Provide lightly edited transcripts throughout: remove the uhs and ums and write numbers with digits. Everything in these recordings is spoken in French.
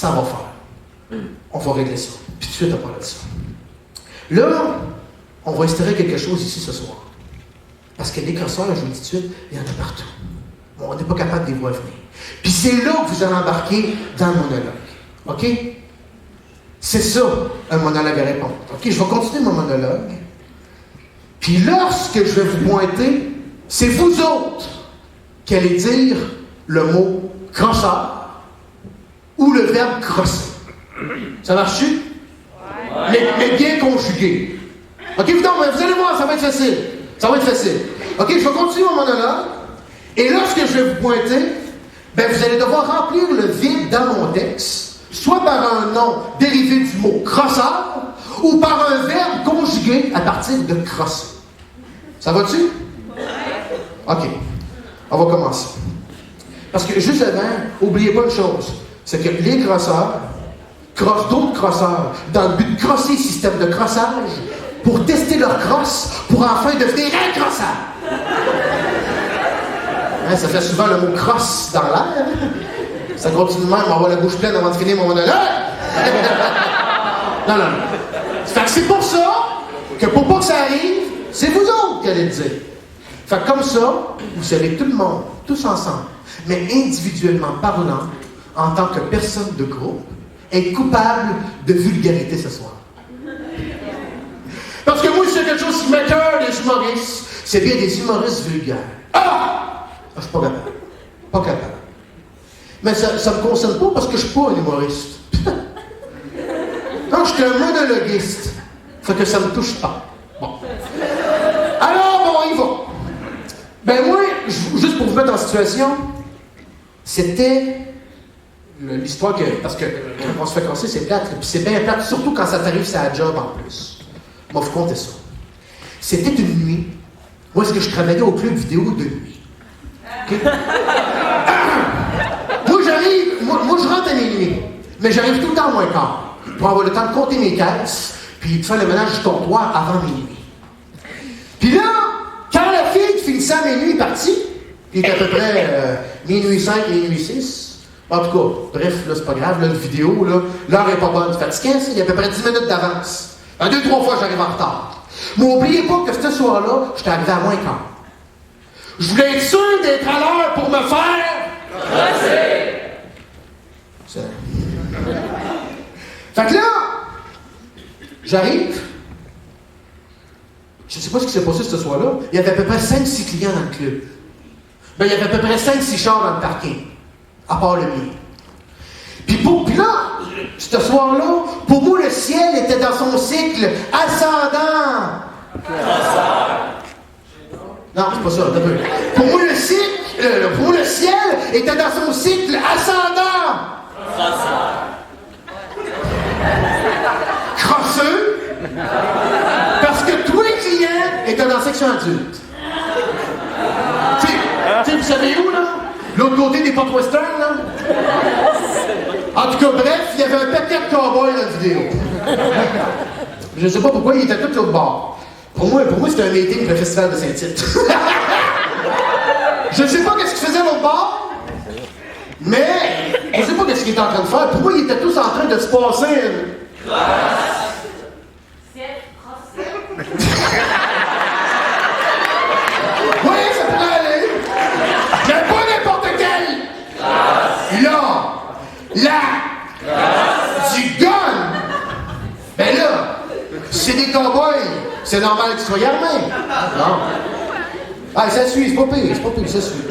ça va faire. On va régler ça. Puis tout de suite, on parle de ça. Là, on va instaurer quelque chose ici ce soir. Parce que les crosseurs, je vous le dis tout de suite, il y en a partout. Bon, on n'est pas capable de les voir venir. Puis c'est là que vous allez embarquer dans le monologue. OK? C'est ça, un monologue à répondre. OK, je vais continuer mon monologue. Puis lorsque je vais vous pointer, c'est vous autres qui allez dire le mot crosseur ou le verbe crosser. Ça marche-tu? Mais bien conjugué. OK, vous allez voir, ça va être facile. Ça va être facile. OK, je vais continuer mon monologue. Et lorsque je vais vous pointer, vous allez devoir remplir le vide dans mon texte, soit par un nom dérivé du mot crosseur, ou par un verbe conjugué à partir de crosser. Ça va-tu? OK. On va commencer. Parce que juste avant, n'oubliez pas une chose, c'est que les crosseurs crossent d'autres crosseurs dans le but de crosser le système de crossage pour tester leur crosse pour enfin devenir un crosseur. Hein, ça fait souvent le mot crosse dans l'air. Ça continue de même, on va avoir la bouche pleine avant de finir mon monologue. Non. Fait que c'est pour ça que pour pas que ça arrive, c'est vous autres qui allez le dire. Fait que comme ça, vous savez tout le monde, tous ensemble, mais individuellement parlant, en tant que personne de groupe, être coupable de vulgarité ce soir. Parce que moi, c'est quelque chose qui m'écoeure des humoristes. C'est bien des humoristes vulgaires. Je suis pas capable. Pas capable. Mais ça me concerne pas parce que je suis pas un humoriste. Non, je suis un monologuiste. Fait que ça me touche pas. Bon. Alors, on y va. Moi, juste pour vous mettre en situation, c'était l'histoire que... Parce que quand on se fait crosser, c'est plate. Puis c'est bien plate, surtout quand ça t'arrive sur la job en plus. Moi, vous comptez ça. C'était une nuit. Moi, est-ce que je travaillais au club vidéo de nuit? Okay? Moi, je rentre à minuit. Mais j'arrive tout le temps à moins quart. Pour avoir le temps de compter mes caisses, puis de faire le ménage du comptoir avant minuit. Puis là, quand la fille qui finissait à minuit est partie, qui est à peu près minuit 5, minuit 6, en tout cas, bref, là, c'est pas grave, là, le vidéo, là, l'heure est pas bonne. Fatiguant, il y a à peu près 10 minutes d'avance. 2-3 fois, j'arrive en retard. Mais n'oubliez pas que ce soir-là, j'étais arrivé à moins quart. Je voulais être sûr d'être à l'heure pour me faire... crosser. Fait que là, j'arrive. Je ne sais pas ce qui s'est passé ce soir-là. Il y avait à peu près 5-6 clients dans le club. Il y avait à peu près 5-6 chars dans le parking. À part le mien. Puis là, ce soir-là, pour moi, le ciel était dans son cycle ascendant. Non, c'est pas ça. Pour moi, le ciel était dans son cycle ascendant. Crosseux. Parce que tous les clients étaient dans la section adulte. Tu sais, vous savez où, là? L'autre côté des portes western, là? En tout cas, bref, il y avait un paquet de cowboys dans la vidéo. Je ne sais pas pourquoi, il était tout l'autre bord. Pour moi, c'était un meeting pour le festival de Saint-Tite. Je ne sais pas qu'est-ce qu'il faisait l'autre bord, mais je ne sais pas qu'est-ce qu'il était en train de faire. Pour moi, ils étaient tous en train de se passer une... Oui, ça pourrait aller. Mais pas n'importe quel. Du gun. Ben là, c'est des cowboys. C'est normal qu'ils soient armés. Non. Ah, ça suit, c'est pas pire, ça suit.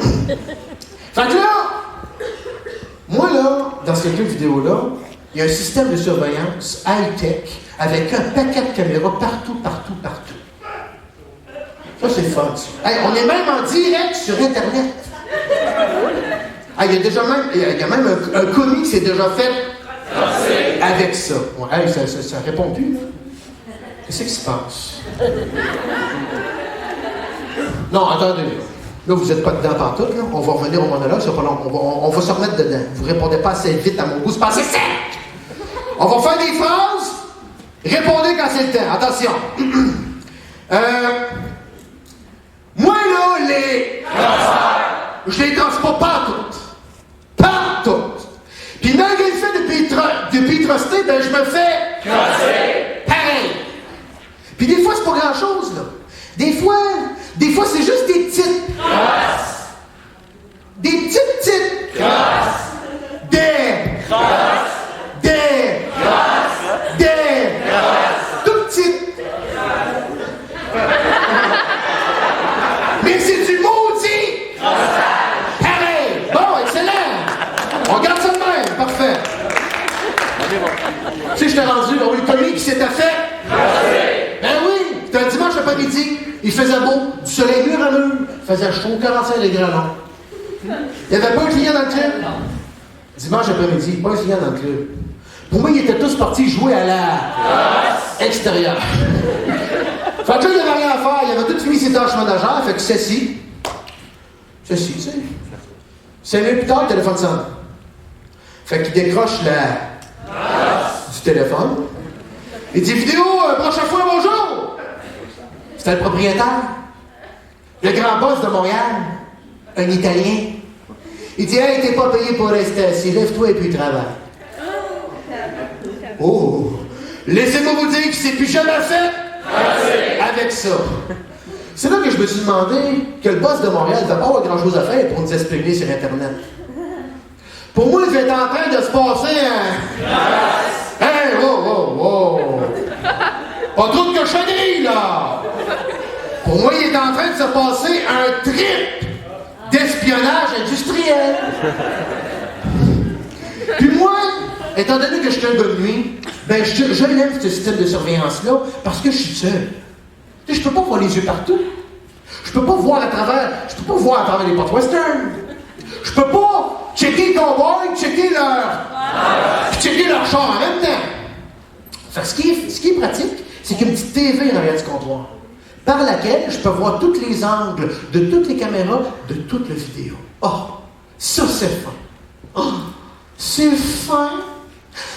Fait que là, moi là, dans cette vidéo-là, il y a un système de surveillance high-tech avec un paquet de caméras partout. Ça, c'est fun. Hey, on est même en direct sur Internet. Ah, il y a même un commis qui s'est déjà fait avec ça. Ouais, hey, ça répond plus. Qu'est-ce qui se passe? Non, attendez. Là, vous n'êtes pas dedans pantoute, là. On va revenir au monologue, c'est pas long. On va se remettre dedans. Vous ne répondez pas assez vite à mon goût, c'est pas assez sec! On va faire des phrases. Répondez quand c'est le temps. Attention. Moi, là, je les danse pas partout. Puis malgré le fait depuis depuis trusté, ben je me fais crosser. Pareil. Puis des fois, c'est pas grand-chose, là. Des fois, c'est juste des petites crosses. Des petites crosses. Des crosses. Des crosses. Des crosses. Toutes petites. Mais c'est du maudit crossage. Pareil. Bon, excellent. On garde ça de même. Parfait. Tu sais, je t'ai rendu, on le Tommy qui s'était fait. Ben oui, c'était un dimanche après-midi. Il faisait beau, du soleil mur à mur. Il faisait chaud, 45 degrés long. Il n'y avait pas un client dans le club. Dimanche après-midi, pas un client dans le club. Pour moi, ils étaient tous partis jouer à la extérieure. Fait que là, il n'y avait rien à faire. Il avait tout fini ses tâches ménagères. Fait que ceci, tu sais. 5 minutes plus tard, le téléphone sonne. Fait qu'il décroche du téléphone. Il dit vidéo, prochaine fois, bonjour! C'était le propriétaire. Le grand boss de Montréal. Un Italien. Il dit hey, t'es pas payé pour rester assis. Lève-toi et puis travaille. Oh! Laissez-moi vous dire qu'il s'est plus jamais fait avec ça. C'est là que je me suis demandé que le boss de Montréal ne devait pas avoir grand-chose à faire pour nous exprimer sur Internet. Pour moi, il était en train de se passer un... Hey, wow! Pas trop de cochonnerie, là! Pour moi, il est en train de se passer un trip d'espionnage industriel. Puis moi, étant donné que je suis un gars de nuit, ben je l'aime ce système de surveillance-là parce que je suis seul. Tu sais, je peux pas voir les yeux partout. Je peux pas voir à travers les portes western. Je peux pas checker les cowboys, checker leur char en même temps. Fait que ce qui est pratique, c'est qu'il y a une petite TV en arrière du comptoir, par laquelle je peux voir tous les angles de toutes les caméras, de toute la vidéo. Oh, ça c'est fin. Oh, c'est fin.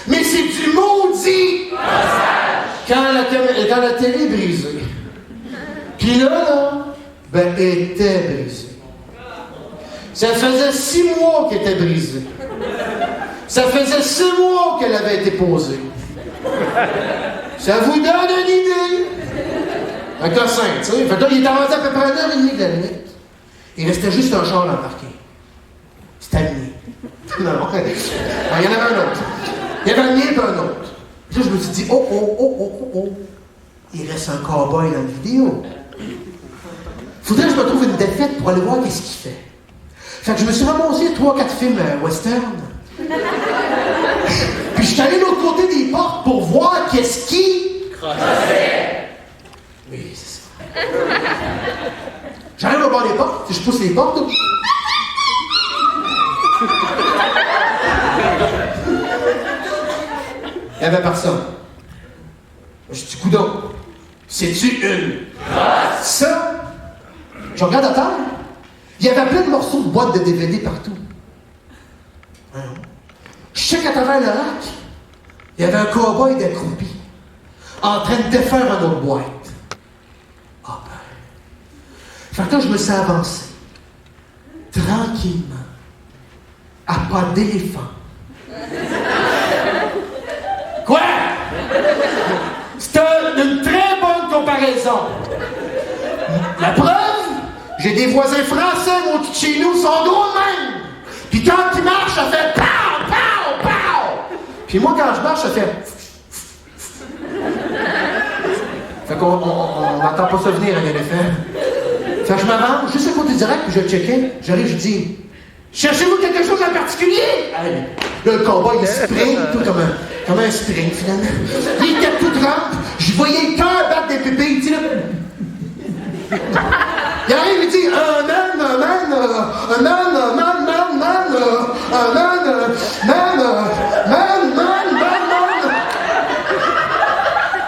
Mais c'est du maudit quand la télé est brisée. Puis là, ben, elle était brisée. Ça faisait 6 mois qu'elle était brisée. Ça faisait 6 mois qu'elle avait été posée. Ça vous donne une idée? Un cossin, tu sais. Fait que là, il était rendu à peu près 1h30 de la nuit. Il restait juste un char embarqué. C'était le mien. Non, il y en avait un autre. Il y avait le mien et un autre. Puis là, je me suis dit, oh. Il reste un cow-boy dans la vidéo. Faudrait que je me trouve une défaite pour aller voir qu'est-ce qu'il fait. Fait que je me suis ramassé 3-4 films western. Puis je suis allé de l'autre côté des portes pour voir qu'est-ce qui crossait. Oui, c'est ça. J'arrive au bord des portes, je pousse les portes. Il n'y avait personne. Je dis, coudonc, c'est-tu une crosse? Ça, je regarde à terre. Il y avait plein de morceaux de boîtes de DVD partout. Je check à travers le rack. Il y avait un cow-boy d'accroupi en train de défaire une autre boîte. Ah ben. Fait que là, je me suis avancé. Tranquillement. À pas d'éléphant. Quoi? C'est une très bonne comparaison. La preuve? J'ai des voisins français, mon petit chez nous, sont gros de même. Puis quand ils marchent, ça fait pow, pow, pow. Puis moi, quand je marche, ça fait... Fait qu'on n'entend pas ça venir, un éléphant. Fait que je m'avance, juste à côté direct, puis je checkais. J'arrive, je dis... Cherchez-vous quelque chose en particulier? Allez. Là, le cowboy, il sprint, tout comme un sprint, finalement. Il était tout trempe. Je voyais le cœur battre des pépés. Il dit là... Il arrive, il dit,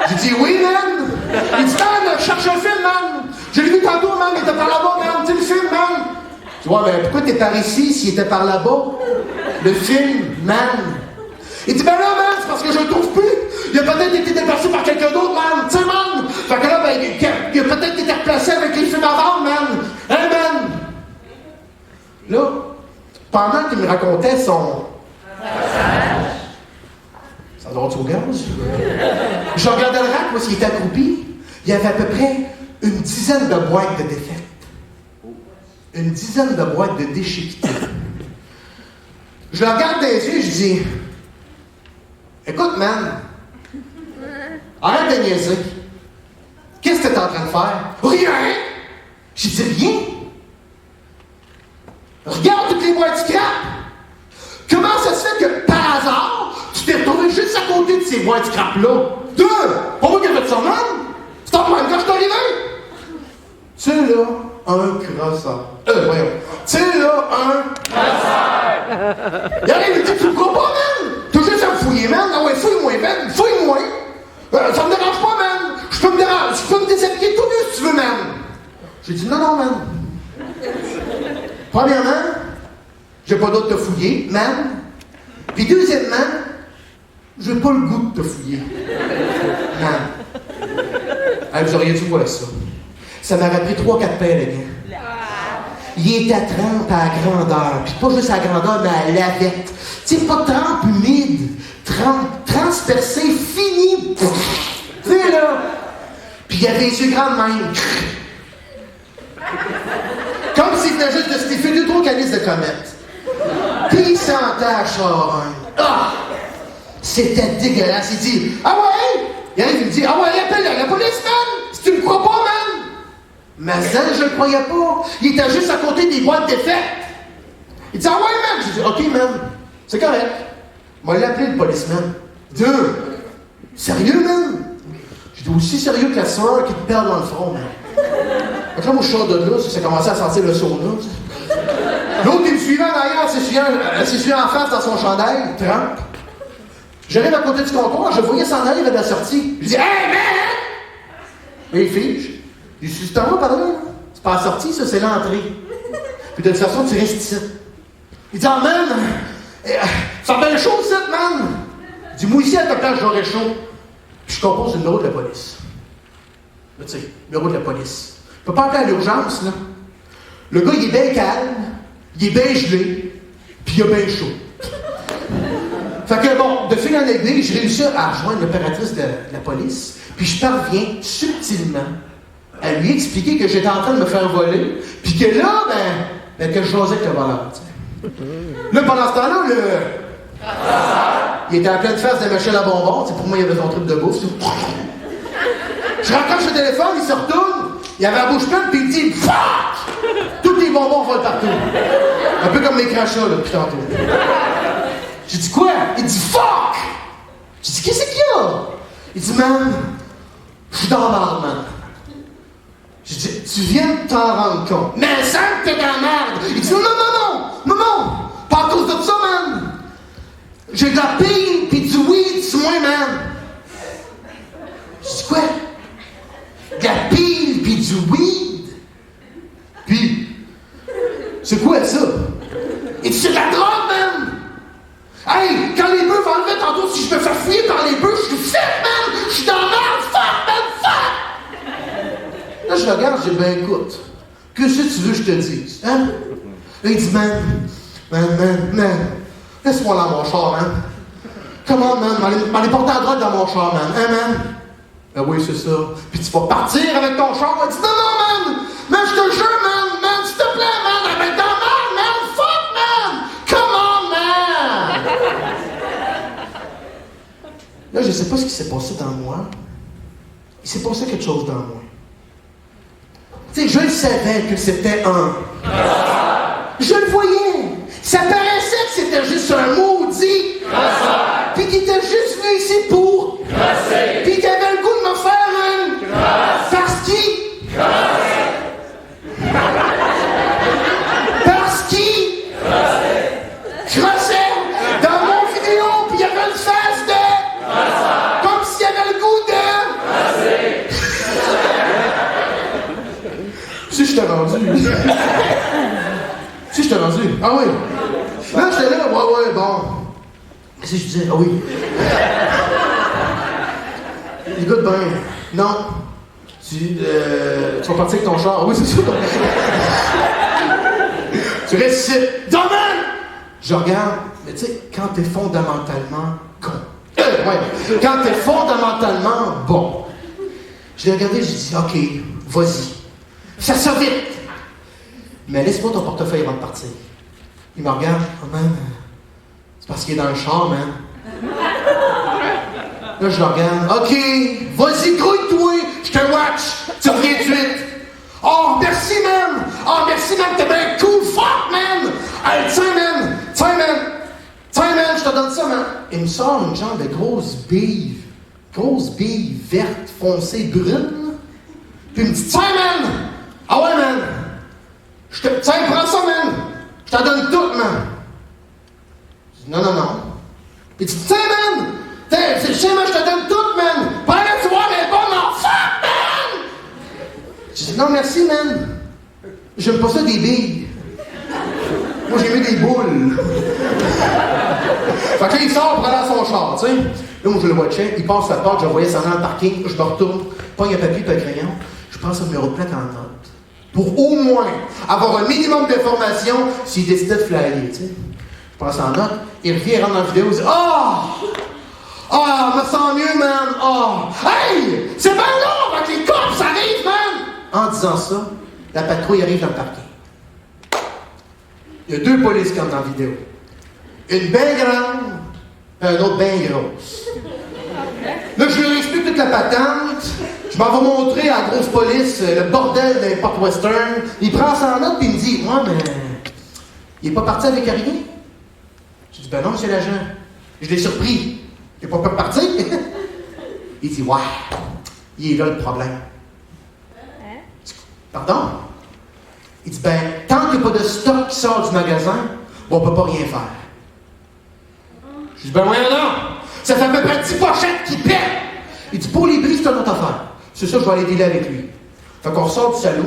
J'ai dit, oui, man. Il dit, man, je cherche un film, man. Je l'ai vu tantôt, man, il était par là-bas, man. Tu sais, le film, man. Tu vois, mais pourquoi t'es par ici s'il était par là-bas? Le film, man. Il dit, ben là, man, c'est parce que je le trouve plus. Il a peut-être été déplacé par quelqu'un d'autre, man. Tu sais, man. Fait que là, ben, il a peut-être été replacé avec les films avant, man. Hein, man? Là, pendant qu'il me racontait son... Ça doit être au gaz. Je regardais le rack, moi, s'il était accroupi. Il y avait à peu près une dizaine de boîtes de défaites. Une dizaine de boîtes de déchiquetés. Je le regarde dans les yeux, je dis, écoute, man, arrête de niaiser. Qu'est-ce que tu es en train de faire? Rien! J'ai dit rien. Regarde toutes les boîtes scrap. Comment ça se fait que, par hasard, tu t'es retrouvé juste à côté de ces boîtes scrap-là? Deux! Pas moi qui ai fait ça, man! C'est en moi quand je suis arrivé! Tu sais, là, un crosseur. Voyons. Tu sais, là, un crosseur. Il arrive, il dit, tu me crois pas, man? T'as juste à me fouiller, man. Ah ouais, fouille-moi, man. Fouille-moi. Ça me dérange pas, man. Je peux me déshabiller tout nu si tu veux, man. J'ai dit, non, man. Premièrement, j'ai pas d'autre de te fouiller, man. Puis deuxièmement, j'ai pas le goût de te fouiller. Man. Ah, vous auriez dû voir ça. Ça m'aurait pris 3-4 paires de gants. Il était à trempe à la grandeur. Puis pas juste à la grandeur, mais à la lavette. Tu sais, pas trempe humide. Trempe transpercé, fini. Tu sais, là. Puis il y avait les yeux grands de même. Comme s'il venait juste de se défier 2-3 calices de comète. Puis il sentait la charogne. Ah! C'était dégueulasse. Il dit, ah ouais? Il arrive, il me dit, ah ouais, appelle la police, man! Si tu me crois pas, man! Mais ça, je le croyais pas. Il était juste à côté des boîtes défaites. Il dit, ah ouais, man! J'ai dit, ok, man, c'est correct. On va l'appeler le policeman. Deux. Sérieux, man? J'ai dit, aussi sérieux que la soeur qui te perd dans le front, man. Donc là, moi, je sors de là, ça commençait à sentir le sauna. L'autre, il me suivait en arrière, s'essuyait en face dans son chandail, trempe. J'arrive à côté du comptoir, je voyais s'en aller vers la sortie. Je dis, hey, man! Et il fige. Je dis, c'est en haut par là. C'est pas la sortie, ça, c'est l'entrée. Puis de toute façon, tu restes ici. Il dit, ah, man! Ça fait chaud, ça, man! Je dis, moi, ici, à ta place, j'aurais chaud. Puis je compose le numéro de la police. Là, tu sais, le numéro de la police. Je peux pas appeler à l'urgence, là. Le gars, il est bien calme, il est bien gelé, puis il a bien chaud. Fait que bon, de fil en aiguille, je réussis à rejoindre l'opératrice de la police, puis je parviens subtilement à lui expliquer que j'étais en train de me faire voler, puis que là, que je jasais avec le voleur, tu sais. Là, pendant ce temps-là, il était en pleine face de la machine à bonbons, pour moi, il y avait son truc de bouffe. Je raccroche le téléphone, il se retourne, il avait la bouche pleine, puis il dit « Fuck! » Tous les bonbons volent partout. Un peu comme mes crachats, là, depuis tantôt. J'ai dit « Quoi? » Il dit « Fuck! » J'ai dit « Qu'est-ce qu'il y a? » Il dit « Man, je suis dans la merde, man. » J'ai dit « Tu viens de t'en rendre compte. » « Mais ça, t'es dans la merde! » Il dit « Non, pas à cause de ça, man. J'ai de la pile, pis du weed, sur moi, man. » J'ai dit « Quoi? De la pile, pis du weed? » Puis, c'est quoi ça? Il dit, c'est de la drogue, man! Hey, quand les bœufs enlevaient tantôt, si je me fais fouiller par les bœufs, je suis fit, man! Je suis dans la merde, fuck, man, fuck! Là, je regarde, je dis, ben écoute, qu'est-ce que tu veux que je te dise, hein? Là, il dit, man, laisse-moi dans mon char, man. Comment, man? M'allez porter la drogue dans mon char, man, hein, man? Ben oui, c'est ça. Puis tu vas partir avec ton char. Il dit, non, man! Man, je te jure, man, s'il te plaît, man, avec ta mère, man, fuck, man! Come on, man! Là, je sais pas ce qui s'est passé dans moi. Il s'est passé quelque chose dans moi. Tu sais, je le savais que c'était un... Je le voyais. Ça paraissait que c'était juste un maudit. Puis qu'il était juste venu ici pour... Puis qu'il avait le goût de me faire une... Parce qu'il... Parce qu'il... Crossait dans mon vidéo, puis il y avait une face de... Comme s'il avait le goût de... Si je t'ai rendu. Si je t'ai rendu. Ah oui. Là, j'étais là, ouais, bon. Qu'est-ce que je disais? Ah oui. Écoute bien. Non. Tu vas partir avec ton char. Ah oui, c'est ça. Tu restes ici. Domaine! Je regarde. Mais tu sais, quand t'es fondamentalement con. ouais. Quand t'es fondamentalement bon. Je l'ai regardé, j'ai dit, OK, vas-y. Fais ça vite. Mais laisse-moi ton portefeuille avant de partir. Il me regarde, oh man, c'est parce qu'il est dans le char, man. Là, je le regarde, OK, vas-y, grouille-toi, je te watch, tu reviens tout de suite. Oh, merci, man! Oh, merci, man, t'es bien cool, fuck, man! Hey, tiens, man! Tiens, man, je te donne ça, man! Il me sort une genre de grosse bille verte, foncée, brune. Puis il me dit, tiens, man! Ah ouais, man! Tiens, prends ça, man! Je te donne tout, man! Je dis, non. Il dit, tiens, man! Je sais, man, je te donne tout, man! Prends-le, tu vois, mais bon, non, fuck, man! Je dis, non, merci, man! J'aime pas ça des billes. Moi, j'ai mis des boules. Fait que là, il sort pour aller à son char, tu sais. Là, moi, je le watchais, il passe la porte, je le voyais s'en aller dans le parking, je me retourne, pogne un papier et un crayon, je passe un numéro de plaque en note. Pour au moins avoir un minimum d'informations s'il décidait de flyer, tu sais. Je passe en note, il revient, il rentre dans la vidéo, il dit, me sens mieux, man! Hey! C'est bien long avec les cops, ça arrive, man! En disant ça, la patrouille arrive dans le parking. Il y a 2 polices comme dans la vidéo. Une bien grande, et un autre bien grosse. Là, je lui explique toute la patente. Je m'en vais montrer à la grosse police le bordel des portes western. Il prend ça en note et il me dit, ouais, mais il n'est pas parti avec rien? Je dis, ben non, monsieur l'agent. Je l'ai surpris. Il n'est pas parti? Il dit, ouais, il est là le problème. Pardon? Il dit, ben, tant qu'il n'y a pas de stock qui sort du magasin, on ne peut pas rien faire. Je dis, ben voyons donc! Ça fait à peu près 10 pochettes qui pètent! Il dit, pour les bris, c'est une autre affaire. C'est ça, je vais aller dealer avec lui. Fait qu'on sort du salon,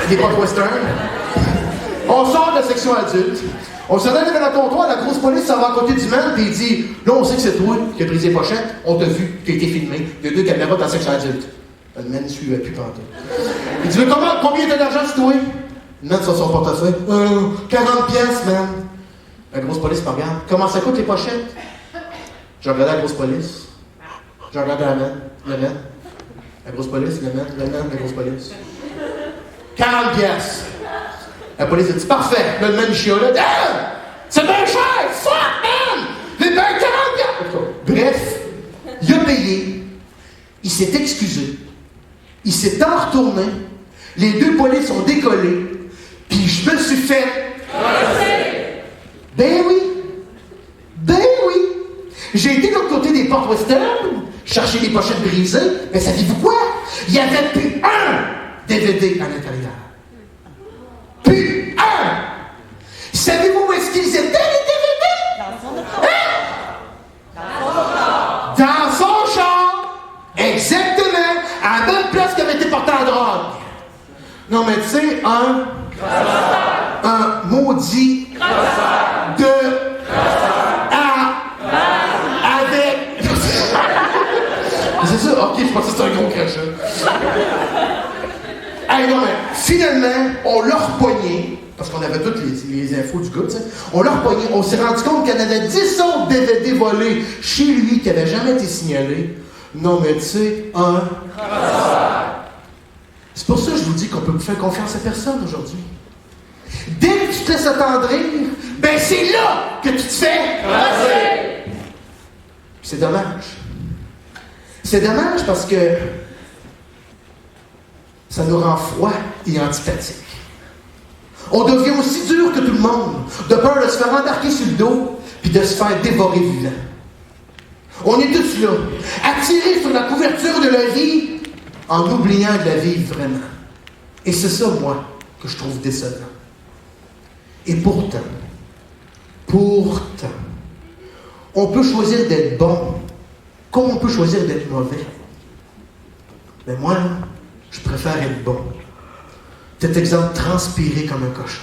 des portes western, on sort de la section adulte, on s'en allait vers le comptoir, la grosse police s'en va à côté du man, puis il dit, là, on sait que c'est toi qui as brisé les pochettes, on t'a vu, tu as été filmé, il y a 2 caméras dans la section adulte. Le man ne suivait plus pantoute. Il dit, mais combien t'as d'argent, c'est toi? Le man sur son portefeuille, 40 piastres, man. La grosse police me regarde. Comment ça coûte les pochettes? Je regardais la grosse police. Je regardais le man. La grosse police, le man, la grosse police. 40 piastres. La police a dit, parfait. Là, le man, il chialait. Ah! C'est bien cher! Fuck, man! Les ben 40 piastres! Bref, il a payé. Il s'est excusé. Il s'est retourné. Les 2 polices ont décollé. Puis je me suis fait... Ben oui! J'ai été de l'autre côté des portes western, chercher des pochettes brisées, mais savez-vous quoi? Il n'y avait plus un DVD à l'intérieur. Plus un! Savez-vous où est-ce qu'ils étaient, les DVD? Dans son char! Exactement! À la même place qu'il avait été porté en drogue. Non, mais tu sais, un maudit c'est ça? Ok, je pensais que c'était un gros crachat. Hey, non, mais finalement, on l'a repogné, parce qu'on avait toutes les infos du gars, tu sais. On l'a repogné, on s'est rendu compte qu'il y en avait 10 autres DVD volés chez lui qui n'avaient jamais été signalés. Non, mais tu sais, c'est pour ça que je vous dis qu'on peut plus faire confiance à personne aujourd'hui. Dès que tu te laisses attendrir, ben c'est là que tu te fais raser. C'est dommage. C'est dommage parce que ça nous rend froid et antipathiques. On devient aussi dur que tout le monde, de peur de se faire embarquer sur le dos puis de se faire dévorer vivant. On est tous là, attirés sur la couverture de la vie en oubliant de la vivre vraiment. Et c'est ça, moi, que je trouve décevant. Et pourtant, on peut choisir d'être bon comme on peut choisir d'être mauvais. Mais moi, je préfère être bon. Cet exemple transpiré comme un cochon.